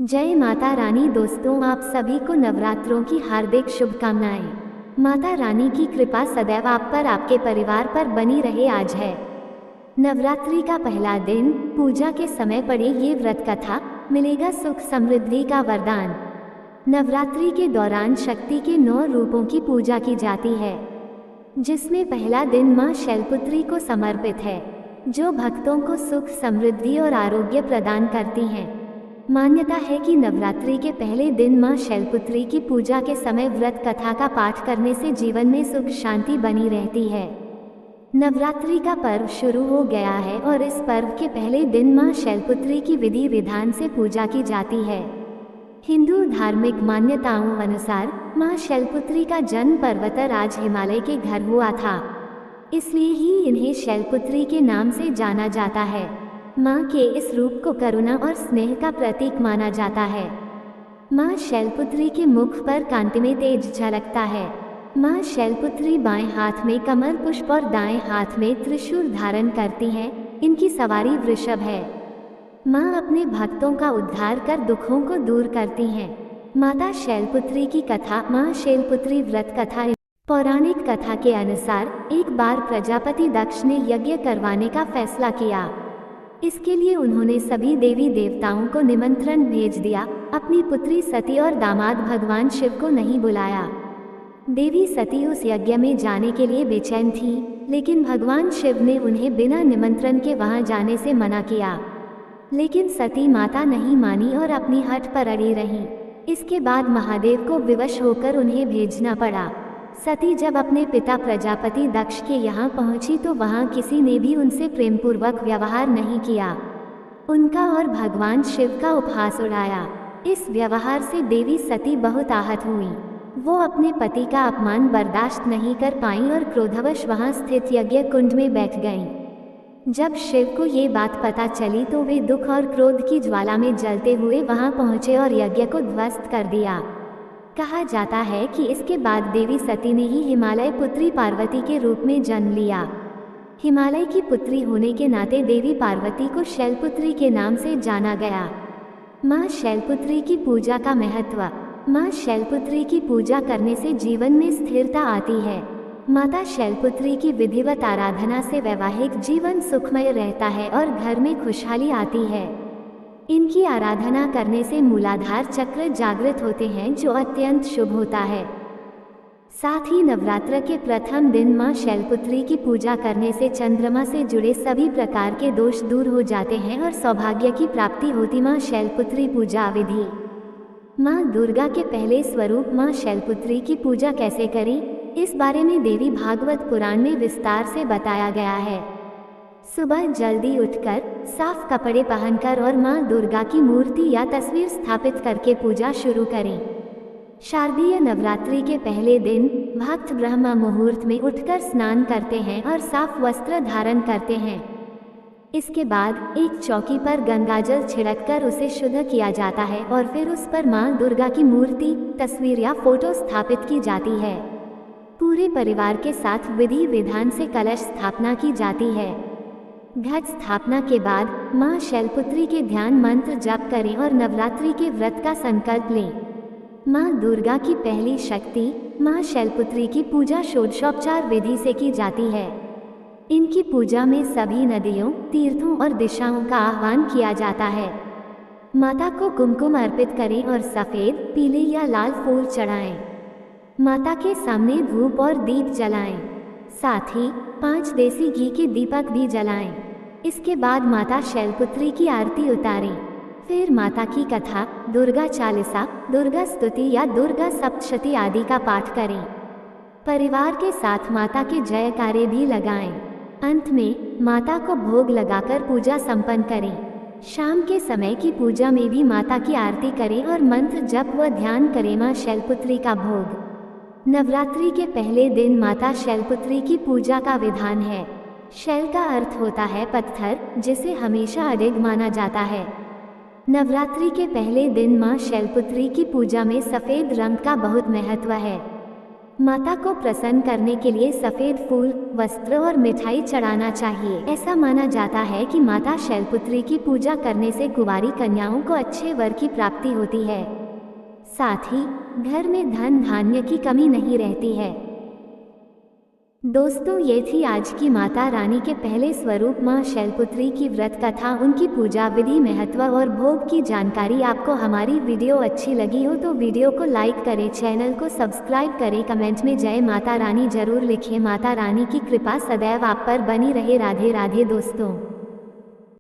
जय माता रानी। दोस्तों, आप सभी को नवरात्रों की हार्दिक शुभकामनाएं। माता रानी की कृपा सदैव आप पर, आपके परिवार पर बनी रहे। आज है नवरात्रि का पहला दिन। पूजा के समय पढ़े ये व्रत कथा, मिलेगा सुख समृद्धि का वरदान। नवरात्रि के दौरान शक्ति के 9 रूपों की पूजा की जाती है, जिसमें पहला दिन मां शैलपुत्री को समर्पित है, जो भक्तों को सुख समृद्धि और आरोग्य प्रदान करती हैं। मान्यता है कि नवरात्रि के पहले दिन मां शैलपुत्री की पूजा के समय व्रत कथा का पाठ करने से जीवन में सुख शांति बनी रहती है। नवरात्रि का पर्व शुरू हो गया है और इस पर्व के पहले दिन मां शैलपुत्री की विधि विधान से पूजा की जाती है। हिंदू धार्मिक मान्यताओं अनुसार मां शैलपुत्री का जन्म पर्वतराज हिमालय के घर हुआ था, इसलिए ही इन्हें शैलपुत्री के नाम से जाना जाता है। मां के इस रूप को करुणा और स्नेह का प्रतीक माना जाता है। मां शैलपुत्री के मुख पर कांति में तेज झलकता है। मां शैलपुत्री बाएं हाथ में कमल पुष्प और दाएं हाथ में त्रिशूल धारण करती हैं। इनकी सवारी वृषभ है। मां अपने भक्तों का उद्धार कर दुखों को दूर करती हैं। माता शैलपुत्री की कथा। मां शैलपुत्री व्रत कथा। पौराणिक कथा के अनुसार एक बार प्रजापति दक्ष ने यज्ञ करवाने का फैसला किया। इसके लिए उन्होंने सभी देवी देवताओं को निमंत्रण भेज दिया, अपनी पुत्री सती और दामाद भगवान शिव को नहीं बुलाया। देवी सती उस यज्ञ में जाने के लिए बेचैन थी, लेकिन भगवान शिव ने उन्हें बिना निमंत्रण के वहां जाने से मना किया। लेकिन सती माता नहीं मानी और अपनी हठ पर अड़ी रहीं। इसके बाद महादेव को विवश होकर उन्हें भेजना पड़ा। सती जब अपने पिता प्रजापति दक्ष के यहाँ पहुंची तो वहाँ किसी ने भी उनसे प्रेमपूर्वक व्यवहार नहीं किया। उनका और भगवान शिव का उपहास उड़ाया। इस व्यवहार से देवी सती बहुत आहत हुई। वो अपने पति का अपमान बर्दाश्त नहीं कर पाईं और क्रोधवश वहाँ स्थित यज्ञ कुंड में बैठ गईं। जब शिव को ये बात पता चली तो वे दुख और क्रोध की ज्वाला में जलते हुए वहाँ पहुँचे और यज्ञ को ध्वस्त कर दिया। कहा जाता है कि इसके बाद देवी सती ने ही हिमालय पुत्री पार्वती के रूप में जन्म लिया। हिमालय की पुत्री होने के नाते देवी पार्वती को शैलपुत्री के नाम से जाना गया। मां शैलपुत्री की पूजा का महत्व। मां शैलपुत्री की पूजा करने से जीवन में स्थिरता आती है। माता शैलपुत्री की विधिवत आराधना से वैवाहिक जीवन सुखमय रहता है और घर में खुशहाली आती है। इनकी आराधना करने से मूलाधार चक्र जागृत होते हैं, जो अत्यंत शुभ होता है। साथ ही नवरात्र के प्रथम दिन मां शैलपुत्री की पूजा करने से चंद्रमा से जुड़े सभी प्रकार के दोष दूर हो जाते हैं और सौभाग्य की प्राप्ति होती। मां शैलपुत्री पूजा विधि। मां दुर्गा के पहले स्वरूप मां शैलपुत्री की पूजा कैसे करें, इस बारे में देवी भागवत पुराण में विस्तार से बताया गया है। सुबह जल्दी उठकर साफ कपड़े पहनकर और मां दुर्गा की मूर्ति या तस्वीर स्थापित करके पूजा शुरू करें। शारदीय नवरात्रि के पहले दिन भक्त ब्रह्म मुहूर्त में उठकर स्नान करते हैं और साफ वस्त्र धारण करते हैं। इसके बाद एक चौकी पर गंगाजल छिड़ककर उसे शुद्ध किया जाता है और फिर उस पर मां दुर्गा की मूर्ति, तस्वीर या फोटो स्थापित की जाती है। पूरे परिवार के साथ विधि विधान से कलश स्थापना की जाती है। घट स्थापना के बाद मां शैलपुत्री के ध्यान मंत्र जप करें और नवरात्रि के व्रत का संकल्प लें। मां दुर्गा की पहली शक्ति मां शैलपुत्री की पूजा षोडशोपचार विधि से की जाती है। इनकी पूजा में सभी नदियों, तीर्थों और दिशाओं का आह्वान किया जाता है। माता को कुमकुम अर्पित करें और सफ़ेद, पीले या लाल फूल चढ़ाएं। माता के सामने धूप और दीप जलाएं। साथ ही 5 देसी घी के दीपक भी जलाएं। इसके बाद माता शैलपुत्री की आरती उतारें। फिर माता की कथा, दुर्गा चालीसा, दुर्गा स्तुति या दुर्गा सप्तशती आदि का पाठ करें। परिवार के साथ माता के जयकारे भी लगाएं। अंत में माता को भोग लगाकर पूजा संपन्न करें। शाम के समय की पूजा में भी माता की आरती करें और मंत्र जप व ध्यान करें। मां शैलपुत्री का भोग। नवरात्रि के पहले दिन माता शैलपुत्री की पूजा का विधान है। शैल का अर्थ होता है पत्थर, जिसे हमेशा अडिग माना जाता है। नवरात्रि के पहले दिन मां शैलपुत्री की पूजा में सफ़ेद रंग का बहुत महत्व है। माता को प्रसन्न करने के लिए सफेद फूल, वस्त्र और मिठाई चढ़ाना चाहिए। ऐसा माना जाता है कि माता शैलपुत्री की पूजा करने से कुंवारी कन्याओं को अच्छे वर की प्राप्ति होती है। साथ ही घर में धन धान्य की कमी नहीं रहती है। दोस्तों, ये थी आज की माता रानी के पहले स्वरूप मां शैलपुत्री की व्रत कथा, उनकी पूजा विधि, महत्व और भोग की जानकारी। आपको हमारी वीडियो अच्छी लगी हो तो वीडियो को लाइक करें, चैनल को सब्सक्राइब करें, कमेंट में जय माता रानी जरूर लिखें। माता रानी की कृपा सदैव आप पर बनी रहे। राधे राधे दोस्तों।